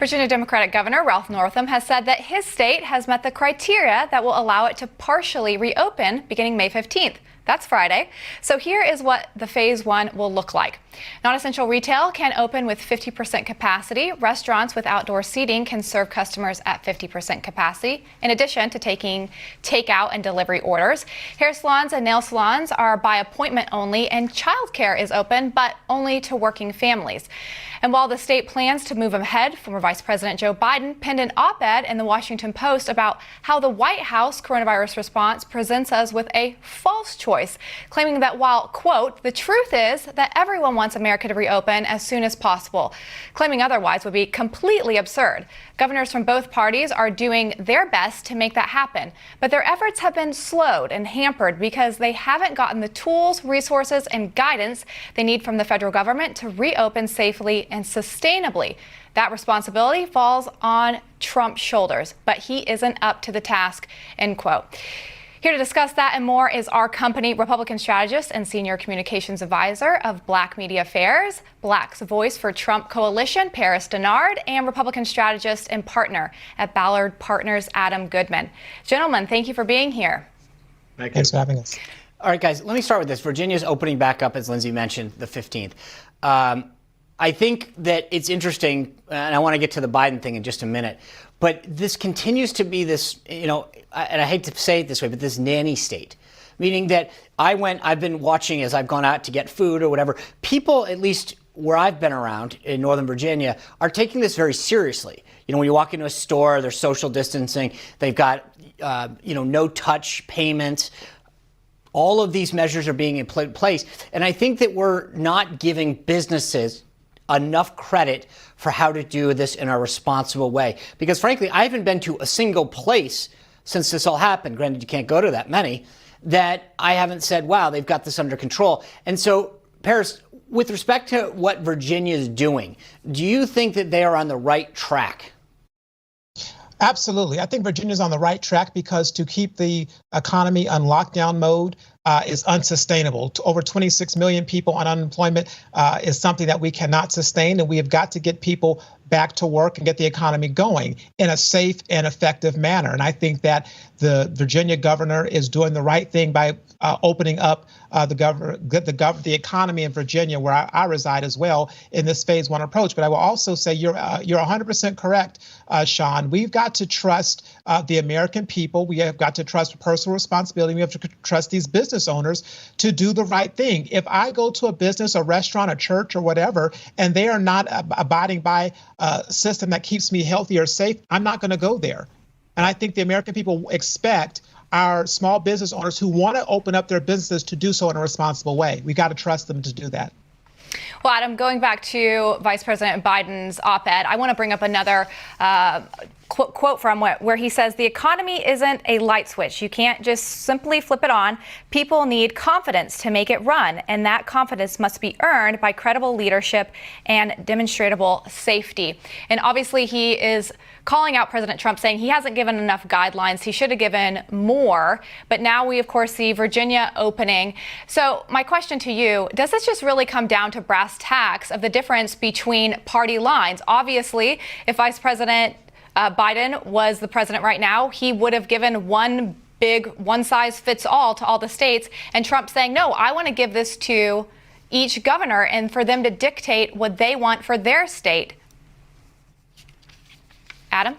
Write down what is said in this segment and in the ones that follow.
Virginia Democratic Governor Ralph Northam has said that his state has met the criteria that will allow it to partially reopen beginning May 15th. That's Friday. So here is what the phase one will look like. Non-essential retail can open with 50% capacity. Restaurants with outdoor seating can serve customers at 50% capacity, in addition to taking takeout and delivery orders. Hair salons and nail salons are by appointment only, and childcare is open, but only to working families. And while the state plans to move ahead, former Vice President Joe Biden penned an op-ed in the Washington Post about how the White House coronavirus response presents us with a false choice, claiming that while, quote, the truth is that everyone wants America to reopen as soon as possible. Claiming otherwise would be completely absurd. Governors from both parties are doing their best to make that happen, but their efforts have been slowed and hampered because they haven't gotten the tools, resources, and guidance they need from the federal government to reopen safely and sustainably. That responsibility falls on Trump's shoulders, but he isn't up to the task, end quote. Here to discuss that and more is our company Republican strategist and senior communications advisor of Black Media Affairs, Black's Voice for Trump Coalition, Paris Dennard, and Republican strategist and partner at Ballard Partners, Adam Goodman. Gentlemen, thank you for being here. Thanks for having us. All right, guys, let me start with this. Virginia's opening back up, as Lindsay mentioned, the 15th. I think that it's interesting, and I want to get to the Biden thing in just a minute, but this continues to be this, and I hate to say it this way, but this nanny state, meaning that I've been watching as I've gone out to get food or whatever. People, at least where I've been around in Northern Virginia, are taking this very seriously. When you walk into a store, there's social distancing. They've got, no touch payments. All of these measures are being in place. And I think that we're not giving businesses enough credit for how to do this in a responsible way. Because frankly, I haven't been to a single place since this all happened, granted you can't go to that many, that I haven't said, wow, they've got this under control. And so, Paris, with respect to what Virginia is doing, do you think that they are on the right track? Absolutely. I think Virginia's on the right track because to keep the economy on lockdown mode is unsustainable. Over 26 million people on unemployment is something that we cannot sustain, and we have got to get people back to work and get the economy going in a safe and effective manner. And I think that the Virginia governor is doing the right thing by opening up the economy in Virginia, where I reside as well, in this phase one approach. But I will also say you're 100% correct, Sean. We've got to trust the American people. We have got to trust personal responsibility. We have to trust these business owners to do the right thing. If I go to a business, a restaurant, a church, or whatever, and they are not abiding by a system that keeps me healthy or safe, I'm not going to go there. And I think the American people expect our small business owners who want to open up their businesses to do so in a responsible way. We got to trust them to do that. Well, Adam, going back to Vice President Biden's op-ed, I want to bring up another quote from where he says the economy isn't a light switch. You can't just simply flip it on. People need confidence to make it run, and that confidence must be earned by credible leadership and demonstrable safety. And obviously he is calling out President Trump, saying he hasn't given enough guidelines. He should have given more. But now we, of course, see Virginia opening. So my question to you, does this just really come down to brass tacks of the difference between party lines? Obviously, if Vice President Biden was the president right now, he would have given one big one-size-fits-all to all the states. And Trump saying, no, I want to give this to each governor and for them to dictate what they want for their state. Adam?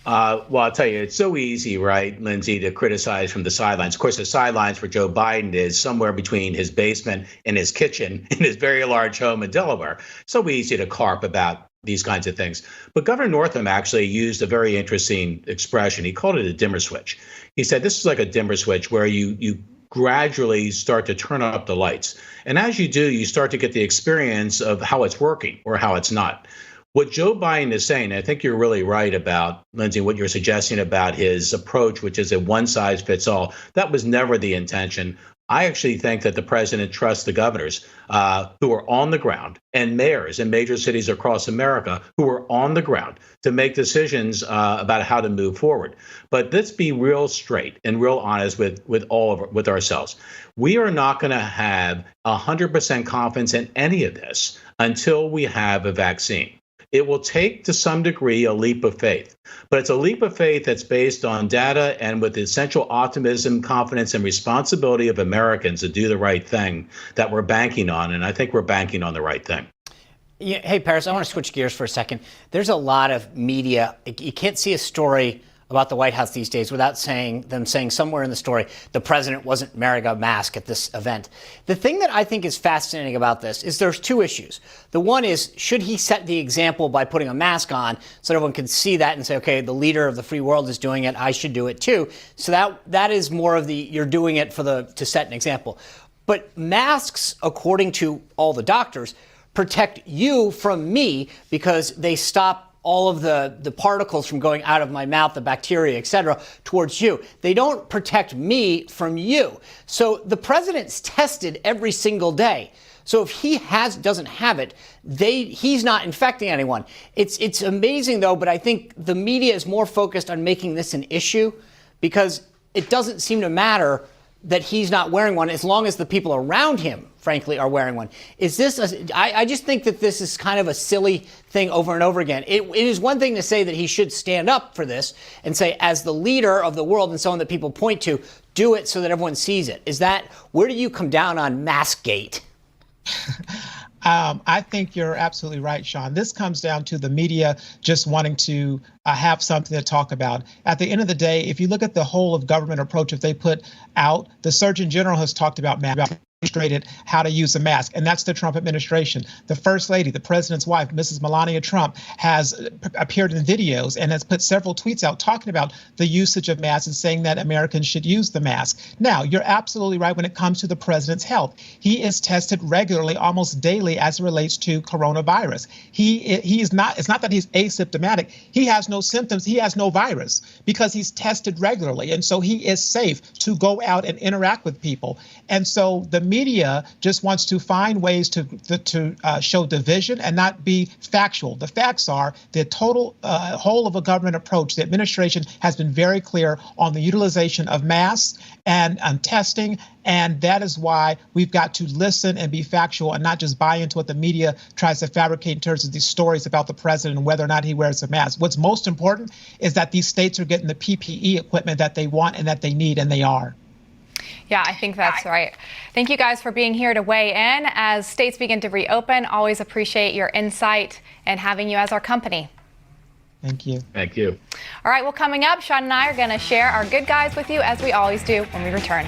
Well, I'll tell you, it's so easy, right, Lindsay, to criticize from the sidelines. Of course, the sidelines for Joe Biden is somewhere between his basement and his kitchen in his very large home in Delaware. So easy to carp about these kinds of things. But Governor Northam actually used a very interesting expression. He called it a dimmer switch. He said this is like a dimmer switch where you gradually start to turn up the lights. And as you do, you start to get the experience of how it's working or how it's not. What Joe Biden is saying, I think you're really right about, Lindsay, what you're suggesting about his approach, which is a one size fits all. That was never the intention. I actually think that the president trusts the governors who are on the ground and mayors in major cities across America who are on the ground to make decisions about how to move forward. But let's be real straight and real honest with ourselves. We are not going to have 100% confidence in any of this until we have a vaccine. It will take, to some degree, a leap of faith. But it's a leap of faith that's based on data and with the essential optimism, confidence, and responsibility of Americans to do the right thing that we're banking on. And I think we're banking on the right thing. Yeah, hey, Paris, I want to switch gears for a second. There's a lot of media. You can't see a story about the White House these days without them saying somewhere in the story, the president wasn't wearing a mask at this event. The thing that I think is fascinating about this is there's two issues. The one is, should he set the example by putting a mask on so everyone can see that and say, okay, the leader of the free world is doing it, I should do it too. So that is more of the, you're doing it to set an example. But masks, according to all the doctors, protect you from me because they stop all of the particles from going out of my mouth, the bacteria, et cetera, towards you. They don't protect me from you. So the president's tested every single day. So if he doesn't have it, he's not infecting anyone. It's amazing, though, but I think the media is more focused on making this an issue because it doesn't seem to matter that he's not wearing one as long as the people around him, frankly, are wearing one. I just think that this is kind of a silly thing over and over again. It is one thing to say that he should stand up for this and say, as the leader of the world and someone that people point to, do it so that everyone sees it. Where do you come down on Maskgate? I think you're absolutely right, Sean. This comes down to the media just wanting to have something to talk about. At the end of the day, if you look at the whole of government approach, if they put out, the Surgeon General has talked about demonstrated how to use a mask, and that's the Trump administration. The First Lady, the president's wife, Mrs. Melania Trump, has appeared in videos and has put several tweets out talking about the usage of masks and saying that Americans should use the mask. Now, you're absolutely right when it comes to the president's health. He is tested regularly, almost daily, as it relates to coronavirus. It's not that he's asymptomatic. He has no symptoms. He has no virus because he's tested regularly. And so he is safe to go out and interact with people. And so the media just wants to find ways to show division and not be factual. The facts are the total whole of a government approach. The administration has been very clear on the utilization of masks and testing. And that is why we've got to listen and be factual and not just buy into what the media tries to fabricate in terms of these stories about the president and whether or not he wears a mask. What's most important is that these states are getting the PPE equipment that they want and that they need, and they are. Yeah, I think that's right. Thank you guys for being here to weigh in. As states begin to reopen, always appreciate your insight and having you as our company. Thank you. Thank you. All right, well, coming up, Sean and I are going to share our good guys with you as we always do when we return.